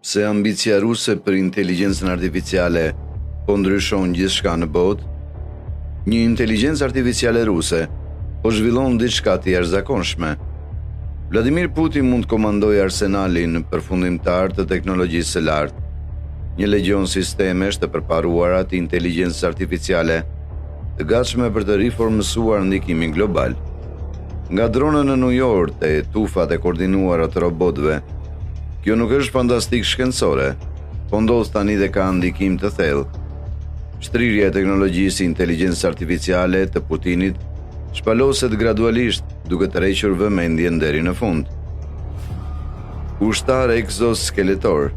pse ambicia ruse për inteligjencën artificiale po ndryshon gjithçka në botë? Një inteligjencë artificiale ruse po zhvillon diçka të jashtëzakonshme. Vladimir Putin mund të komandojë arsenalin përfundimtar të teknologjisë së lartë, një legjion sistemesh të përparuara të inteligjencës artificiale, të gatshme për të riformësuar ndikimin global. Nga dronët në New York te tufat e koordinuara të robotëve, kjo nuk është fantastik shkencore, po ndodh tani dhe ka ndikim të thellë. Shtrirja e teknologjisë inteligjencës artificiale të Putinit shpaloset gradualisht duke tërhequr vëmendjen deri në fund. Ushtar egzoskeletor.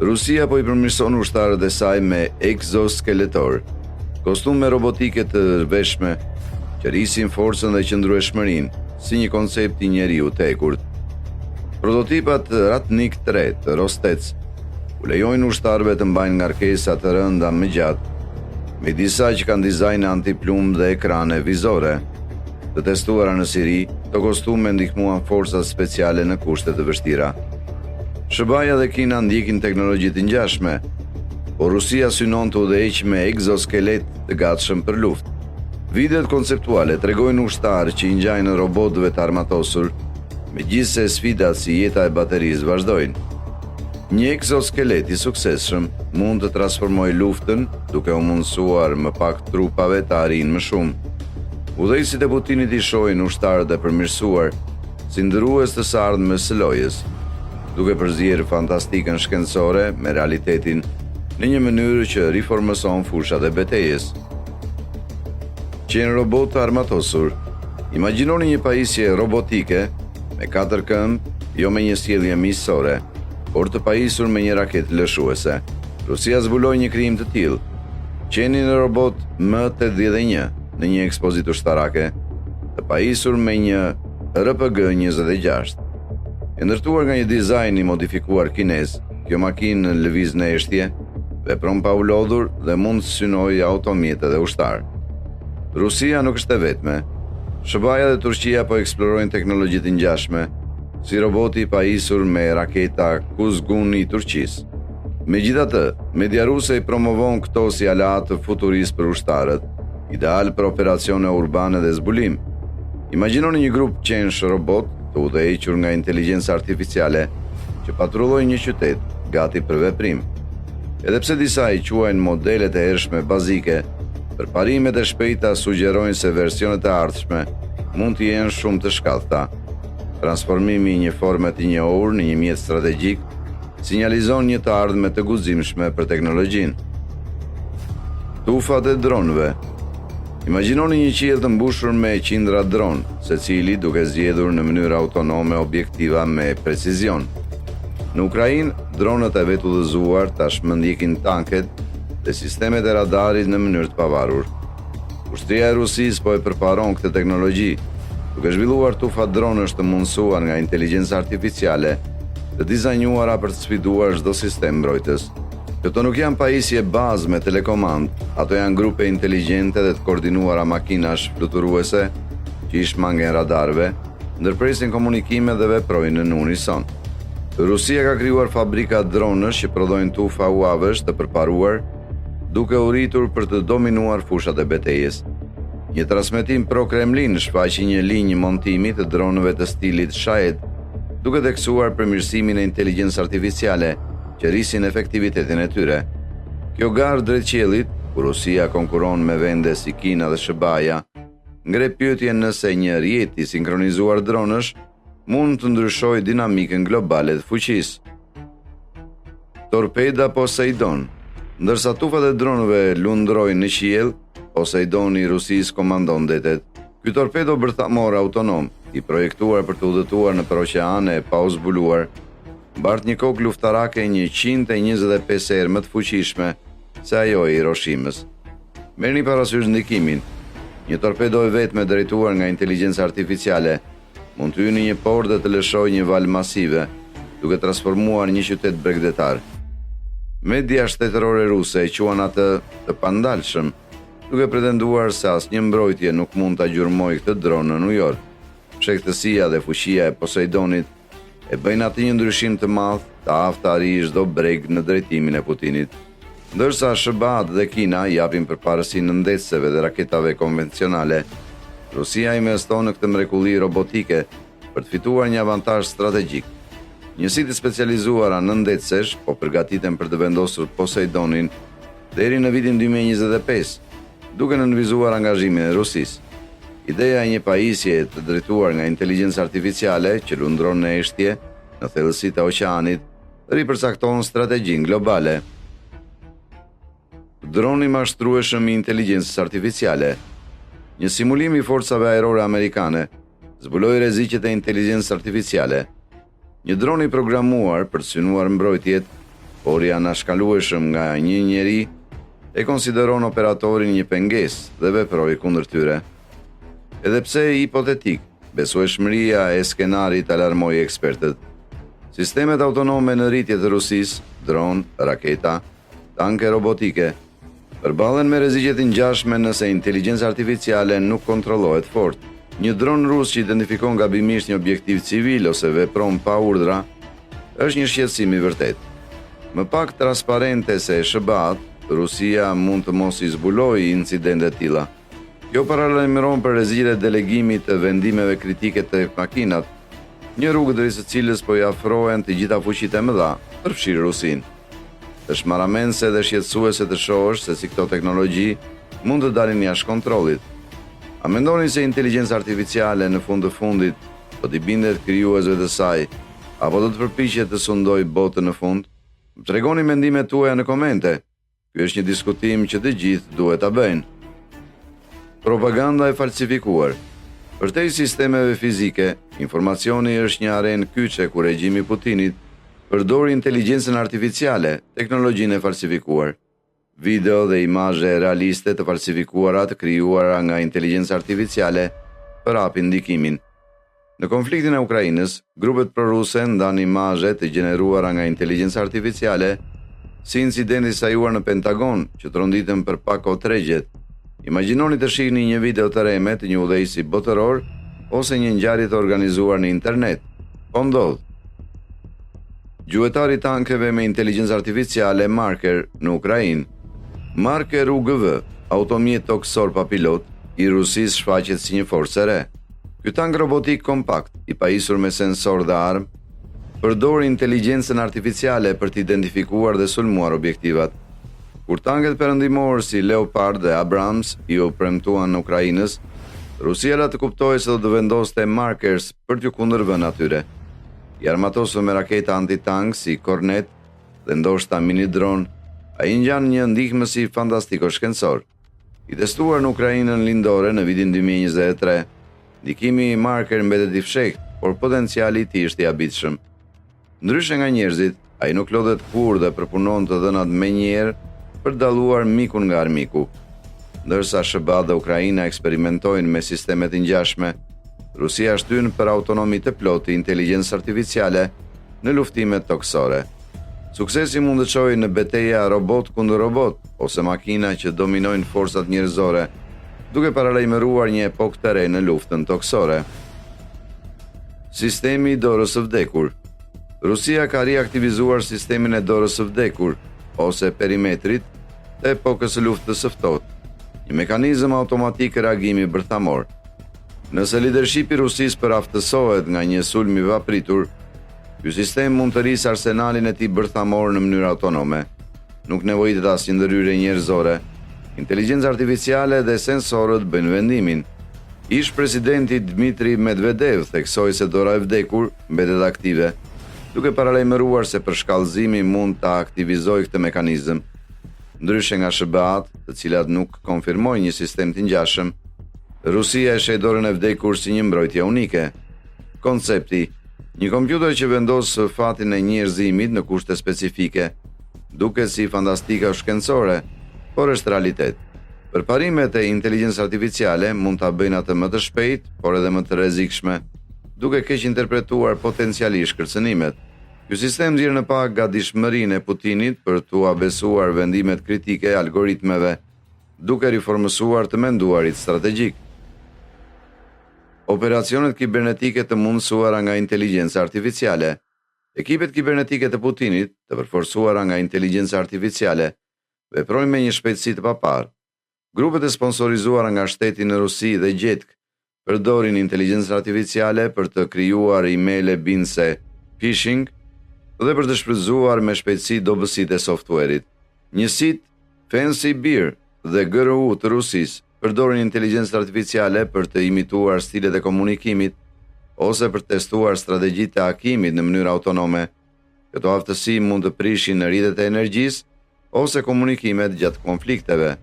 Rusia po I përmirëson ushtarët e saj me egzoskeletor, kostume robotike të rveshme që rrisin forcën dhe qëndrueshmërinë si një koncept I njeriu të ekurt. Prototipat Ratnik 3 të Rostec u lejojnë ushtarëve të mbajnë ngarkesa të rënda më gjatë, me disa që kanë dizajn antiplumb dhe ekrane vizore. Të testuara në Siri, të kostume ndihmuan forcat speciale në kushte të vështira. SBA dhe Kina ndjekin teknologji të ngjashme, por Rusia synon të udhëheqë me egzoskelet të gatshëm për luftë. Videot konceptuale tregojnë ushtarë që I ngjajnë robotëve të armatosur, megjithse sfidat si jeta e baterisë vazhdojnë. Një egzoskelet I suksesshëm mund të transformojë luftën duke u mundësuar më pak trupave të arrijnë më shumë. Udhëheqësit e Putinit I shohin ushtarët e përmirësuar si ndërues të së ardhmes së lojës, duke përzier fantastikën shkencore me realitetin në një mënyrë që riformëson fushat e betejës. Qenë robot të armatosur. Imagjinoni një pajisje robotike me 4 këmbë, jo me një sjellje miqësore, por të pajisur me një raketë lëshuese. Rusia zbuloi një krijim të tillë. Qeni në robot M81 në një ekspozitë ushtarake, të pajisur me një RPG-26. E ndërtuar nga një dizajn I modifikuar kinez, kjo makinë lëviz në eshtje, vepron pa u lodhur dhe mund të synojë automjete dhe ushtar. Rusia nuk është e vetme. SBA dhe Turqia po eksplorojnë teknologji të ngjashme, si roboti I pajisur me raketa Kuzgun I Turqisë. Megjithatë, media ruse I promovon këto si aleat futurist për ushtarët, ideal për operacione urbane dhe zbulim. Imagjinoni një grup qensh robot të udhëhequr nga inteligjenca artificiale që patrullojnë një qytet, gati për veprim. Edhe pse disa I quajnë modelet e hershme bazike, përparimet e shpejta sugjerojnë se versionet e ardhshme mund të jenë shumë të shkallëta. Transformimi I një forme të njohur në një mjet strategjik sinjalizon një të ardhme të guximshme për teknologjinë. Tufat e dronëve. Imagjinoni një qiell të mbushur me qindra dron, secili duke zgjedhur në mënyrë autonome objektiva me precizion. Në Ukrainë, dronët e vetudhëzuar tashmë ndjekin tanket dhe sistemet e radarit në mënyrë të pavarur. Ushtria e Rusisë po e përparon këtë teknologji, duke zhvilluar tufa dronësh të mundësuar nga inteligjenca artificiale, të dizajnuara për të sfiduar çdo sistem mbrojtës. Këto nuk janë pajisje bazë me telekomand, ato janë grupe inteligjente dhe të koordinuara makinash fluturuese që I shmangen radarëve, ndërpresin komunikime dhe veprojnë në unison. Rusia ka krijuar fabrika dronësh që prodhojnë tufa UAV-sh të përparuar, duke u rritur për të dominuar fushat e betejës. Një transmetim pro-Kremlin shfaqi një linjë montimi të dronëve të stilit Shahed, duke theksuar përmirësimin e inteligjencës artificiale që rrisin efektivitetin e tyre. Kjo garë drejt qiellit, ku Rusia konkuron me vende si Kina dhe SBA, ngre pyetjen nëse një rjet I sinkronizuar dronësh mund të ndryshojë dinamikën globale të fuqisë. Torpeda Poseidon. Ndërsa tufat e dronëve lundrojnë në qiell, Poseidoni I Rusisë komandon detet. Ky torpedo bërthamor autonom, I projektuar për të udhëtuar në oqeane e pa u zbuluar, mbart një kokë luftarake 125 herë më të fuqishme se ajo e Hiroshimës. Merrni parasysh ndikimin. Një torpedo e vetme drejtuar nga inteligjenca artificiale mund të hyjë në një portë dhe të lëshojë një valë masive, duke transformuar një qytet bregdetar. Media shtetërore ruse e quan atë të pandalshëm, duke pretenduar se asnjë mbrojtje nuk mund ta gjurmojë këtë dronë në New York. Shekëtësia dhe fuqia e Poseidonit e bëjnë atë një ndryshim të madh të aftari çdo breg në drejtimin e Putinit, ndërsa SBA dhe Kina japin përparësi në ndecëseve dhe raketave konvencionale. Rusia investon në këtë mrekulli robotike për të fituar një avantazh strategjik. Njësitë specializuara në ndecësh po përgatiten për të vendosur Poseidonin deri në vitin 2025, duke nënvizuar angazhimin e Rusisë. Ideja e një pajisje të drejtuar nga inteligjenca artificiale që lundron në eshtje në thellësitë e oqeanit ripërcakton strategjinë globale. Droni mashtrueshëm i inteligjencës artificiale. Një simulim i forcave ajrore amerikane zbuloi rreziqet e inteligjencës artificiale. Një dron i programuar për të synuar mbrojtjet, por i anashkalueshëm nga një njeri, e konsideron operatorin një pengesë dhe veproi kundër tyre. Edhe pse hipotetik, besueshmëria e skenarit alarmoi ekspertët. Sistemet autonome në rritje të Rusisë, dron, raketa, tanke robotike, përballen me rreziqet e ngjashme nëse inteligjenca artificiale nuk kontrollohet fort. Një dron rus që identifikon gabimisht një objektiv civil ose vepron pa urdhra, është një shqetësim i vërtet. Më pak transparente se SBA-t, Rusia mund të mos i zbulojë incidente të tilla. Kjo paralajmëron për rreziqet e delegimit të vendimeve kritike të makinat, një rrugë drejt së cilës po i afrohen të gjitha fuqitë e mëdha, përfshirë Rusinë. Është marramense dhe shqetësuese të shohësh se si këto teknologji mund të dalin jashtë kontrollit. A mendoni se inteligjenca artificiale në fund të fundit do t'i bindet krijuesve të saj, apo do të përpiqet të sundojë botën në fund? Tregoni mendimet tuaja në komente. Ky është një diskutim që të gjithë duhet ta bëjnë. Propaganda e falsifikuar. Përtej sistemeve fizike, informacioni është një arenë kyçe ku regjimi Putinit përdor inteligjencën artificiale, teknologjinë e falsifikuar. Video dhe imazhe realiste të falsifikuara të krijuara nga inteligjenca artificiale përhapin ndikimin. Në konfliktin e Ukrainës, grupet proruse ndan imazhe të gjeneruara nga inteligjenca artificiale, si incidenti sajuar në Pentagon që tronditën për pak kohë tregjet. Imagjinoni të shihni një video të reme të një udhëheqësi botëror ose një ngjarje të organizuar në internet. Po ndodh. Gjuetari i tankeve me inteligjencë artificiale Marker në Ukrainë. Marker UGV, automjet toksor pa pilot, i Rusisë shfaqet si një forcë e re. Ky tank robotik kompakt, i pajisur me sensor dhe armë, përdor inteligjencën artificiale për të identifikuar dhe sulmuar objektivat. Kur tanket perëndimor si Leopard dhe Abrams i u premtuan në Ukrainës, Rusia la të kuptojë se do të vendoste markers për t'u kundërvënë atyre. I armatosur me raketa antitank si Kornet dhe ndoshta mini dron, ai ngjan një ndihmësi fantastiko shkencor. I testuar në Ukrainën lindore në vitin 2023, ndikimi i marker mbetet i fshehtë, por potenciali i tij është i habitshëm. Ndryshe nga njerëzit, ai nuk lodhet kur dhe përpunon të dhënat menjëherë për dalluar mikun nga armiku. Ndërsa SBA dhe Ukraina eksperimentojnë me sisteme të ngjashme, Rusia shtyn për autonomi të plotë inteligjencë artificiale në luftimet toksore. Suksesi mund të çojë në betejë robot kundër robot ose makina që dominojnë forcat njerëzore, duke paralajmëruar një epokë të re në luftën toksore. Sistemi i dorës së vdekur. Rusia ka riaktivizuar sistemin e dorës së vdekur ose perimetrit të epokës së luftës së ftohtë, një mekanizëm automatik reagimi bërthamor. Nëse lidershipi i Rusisë paraftësohet nga një sulm i papritur, ky sistem mund të rrisë arsenalin e tij bërthamor në mënyrë autonome. Nuk nevojitet asnjë ndërhyrje njerëzore. Inteligjenca artificiale dhe sensorët bëjnë vendimin. Ish presidenti Dmitri Medvedev theksoi se dora e vdekur mbetet aktive, duke paralajmëruar se përshkallëzimi mund ta aktivizojë këtë mekanizëm. Ndryshe nga SBA-t, të cilat nuk konfirmojnë një sistem të ngjashëm, Rusia e sheh dorën e vdekur si një mbrojtje unike. Koncepti: një kompjuter që vendos fatin e njerëzimit në kushte specifike, duket si fantastika shkencore, por është realitet. Përparimet e inteligjencës artificiale mund ta bëjnë atë më të shpejt, por edhe më të rrezikshme, duke keq interpretuar potencialisht kërcënimet. Ky sistem nxjerr në pak gatishmërinë e Putinit për t'u besuar vendimet kritike e algoritmeve, duke riformësuar të menduarit strategjik. Operacionet kibernetike të mundësuara nga inteligjenca artificiale. Ekipet kibernetike të Putinit, të përforcuara nga inteligjenca artificiale, veprojnë me një shpejtësi të paparë. Grupet e sponsorizuara nga shteti në Rusi dhe Gjetk përdorin inteligjencën artificiale për të krijuar emailë binse phishing dhe për të shfrytzuar me shpejtësi dobësitë e softwareit. Njësitë Fancy Bear dhe GRU të Rusisë përdorin inteligjencën artificiale për të imituar stilet e komunikimit ose për të testuar strategjitë e hakimit në mënyrë autonome. Këto aftësi mund të prishin rrjetet e energjisë ose komunikimet gjatë konflikteve.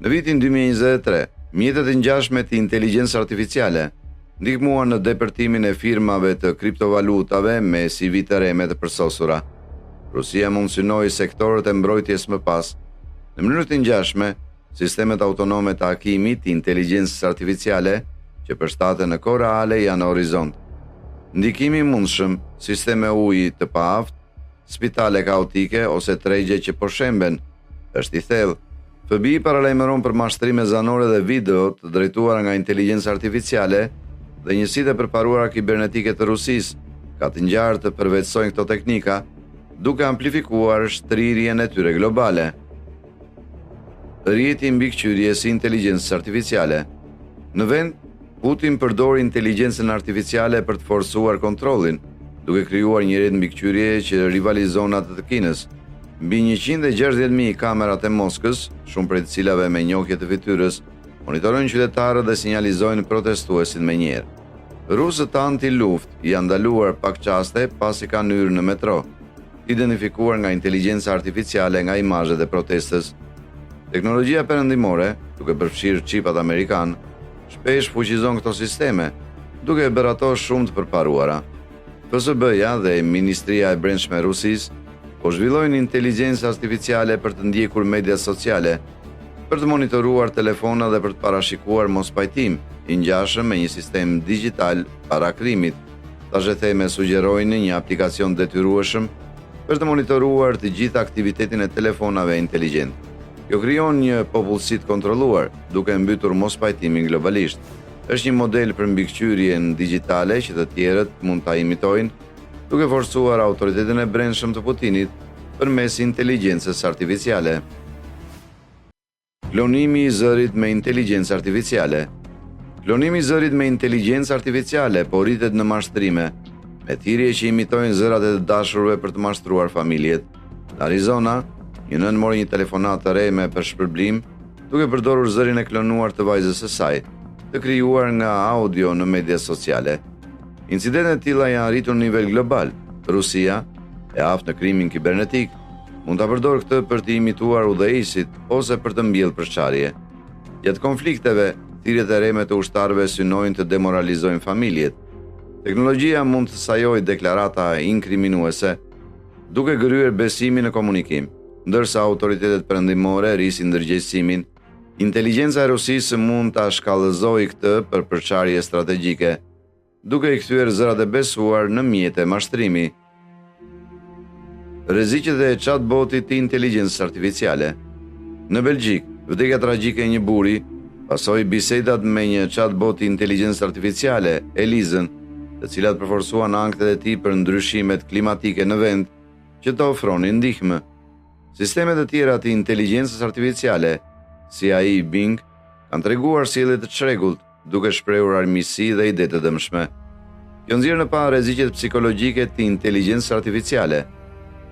Në vitin 2023, mjetet e ngjashme të inteligjencës artificiale ndihmuan në depërtimin e firmave të kriptovalutave me CV të reme të përsosura. Rusia mund synoi sektorët e mbrojtjes më pas. Në mënyrë të ngjashme, sistemet autonome të hakimit të inteligjencës artificiale që përshtaten në kohë reale janë në horizont. Ndikimi i mundshëm, sisteme uji të paaft, spitale kaotike ose tregje që po shemben, është i thellë. FBI paralajmëron për mashtrime zanore dhe video të drejtuara nga inteligjenca artificiale dhe njësitë e përparuara kibernetike të Rusisë ka të ngjarë të përvetësojnë këto teknika, duke amplifikuar shtrirjen e tyre globale. Rrjeti i mbikëqyrjes së inteligjencës artificiale. Në vend, Putin përdor inteligjencën artificiale për të forcuar kontrollin, duke krijuar një rrjet mbikëqyrje që rivalizon atë të Kinës. Mbi 160.000 kamerat e Moskës, shumë prej të cilave me njohje të fytyrës, monitorojnë qytetarët dhe sinjalizojnë protestuesit me njerë. Rusët anti-luftë janë ndaluar pak qaste pasi kanë hyrë në metro, identifikuar nga inteligjenca artificiale nga imazhet e protestës. Teknologjia perëndimore, duke përfshirë qipat amerikan, shpesh fuqizon këto sisteme, duke bërë ato shumë të përparuara. FSB-ja dhe Ministria e Brendshme e Rusisë po zhvillojnë inteligjencë artificiale për të ndjekur media sociale, për të monitoruar telefona dhe për të parashikuar mospajtim i ngjashëm me një sistem digital para krimit. Tashetheme sugjerojnë një aplikacion detyrueshëm për të monitoruar të gjithë aktivitetin e telefonave inteligjent. Kjo krijon një popullsi të kontrolluar, duke mbytur mospajtimin globalisht. Është një model për mbikëqyrjen digjitale që të tjerët mund ta imitojnë, duke forcuar autoritetin e brendshëm të Putinit përmes inteligjencës artificiale. Klonimi i zërit me inteligjencë artificiale. Klonimi i zërit me inteligjencë artificiale po rritet në mashtrime, me thirrje që imitojnë zërat e të dashurve për të mashtruar familjet. Në Arizona, një nën mori një telefonat të re me përshpërblim, duke përdorur zërin e klonuar të vajzës së saj, të krijuar nga audio në media sociale. Incidentet të tilla janë arritur në nivel global. Rusia, e aftë në krimin kibernetik, mund ta përdorë këtë për të imituar udhëheqësit ose për të mbjellë përçarje. Gjatë konflikteve, thirrjet e reme të ushtarëve synojnë të demoralizojnë familjet. Teknologjia mund të sajojë deklarata inkriminuese, duke gëryer besimin në komunikim, ndërsa autoritetet perëndimore rrisin ndërgjegjësimin. Inteligjenca e Rusisë mund ta shkallëzojë këtë për përçarje strategjike, duke i kthyer zërat e besuar në mjete mashtrimi. Rreziqet e chatbotit të inteligjencës artificiale. Në Belgjik, vdekja tragjike e një buri pasoi bisedat me një chatbot të inteligjencës artificiale, Elizën, të cilat përforcuan anktet e tij për ndryshimet klimatike në vend që të ofronin ndihmë. Sistemet e tjera të inteligjencës artificiale, si AI Bing, kanë treguar sjellje të çrregullt, duke shprehur armiqësi dhe ide të dëmshme. Kjo nxjerr në pa rreziqet psikologjike të inteligjencës artificiale.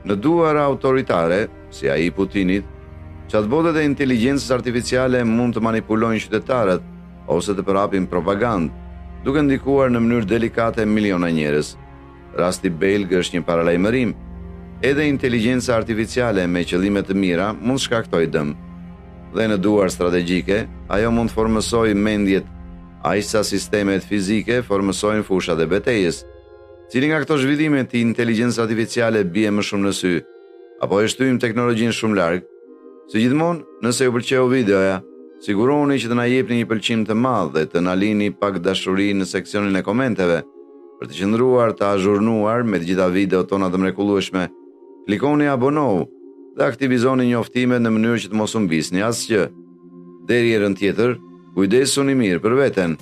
Në duar autoritare, si ai i Putinit, chatbotet e inteligjencës artificiale mund të manipulojnë qytetarët ose të përhapin propagandë, duke ndikuar në mënyrë delikate miliona njerëz. Rasti belg është një paralajmërim. Edhe inteligjenca artificiale me qëllime të mira mund shkaktojë dëm. Dhe në duar strategjike, ajo mund të formësojë mendjet, aqsa sistemet fizike formësojnë fushat e betejës. Cili nga këto zhvillime të inteligjencës artificiale bie më shumë në sy, apo e shtyjmë teknologjinë shumë larg? Si gjithmonë, nëse ju pëlqeu videoja, sigurohuni që të na jepni një pëlqim të madh dhe të na lini pak dashuri në seksionin e komenteve. Për të qëndruar të azhurnuar me të gjitha videot tona të mrekullueshme, klikoni abonohu dhe aktivizoni njoftimet në mënyrë që të mos humbisni asgjë. Deri herën tjetër, kujdesuni mirë për veten.